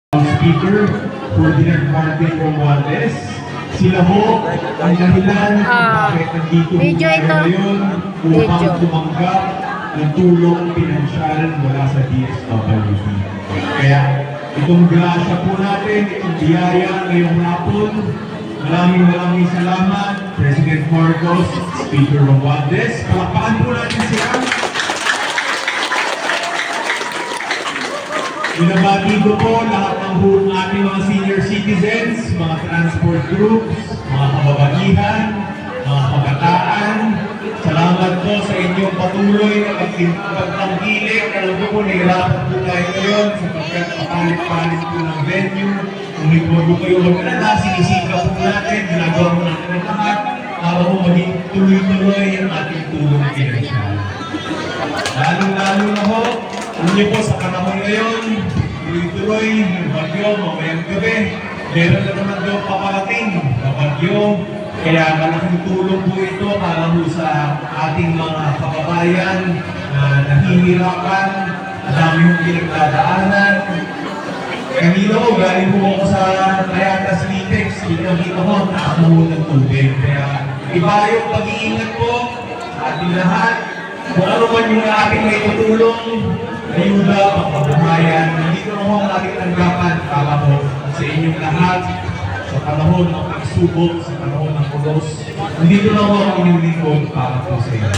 Speaker, Ferdinand Martin Romualdez. Sila ho ang dahilan kung bakit nandito Video tayo ito. ngayon upang tumanggap ng tulong pinansyal mula sa DSWD. Kaya itong grasya po natin, itong biyaya ngayong hapon, maraming salamat, President Marcos, Speaker Romualdez. Palakpakan po natin sila. Binabati ko po lahat ng ating mga senior citizens, mga transport groups, mga kababaihan, mga kabataan. Salamat po sa inyong patuloy na pagtanggilik. Alam ko po, nahirapan po tayo ngayon sapagkat papalit-palit po ng venue. Kung hindi po kayo mag-alala, sinisika po natin, ginagawa mo natin ang lahat para po maging tuloy-tuloy ang ating tulong pinansyal. Lalong-lalo na po, alam niyo po sa panahon ngayon, tuloy-tuloy, yung bagyo, mamayang gabi, meron na naman daw paparating na bagyo. Kaya malaking tulong po ito para po sa ating mga kababayan na nahihirapan, na dami yung pinagdadaanan. Kanina po, galing po ako sa Tayatas Litex, pinakita ko, nakakamuhon ng tubig. Kaya iba yung pag-iingat po sa ating lahat. Kung ano man yung ating may tutulong, ayuda, pagpapahayan, nandito na ho ang ating tanggapan para po sa inyong lahat sa panahon ng pagsubok, sa panahon ng ulos. Nandito na ho ang inyong lingkod para po sa inyo.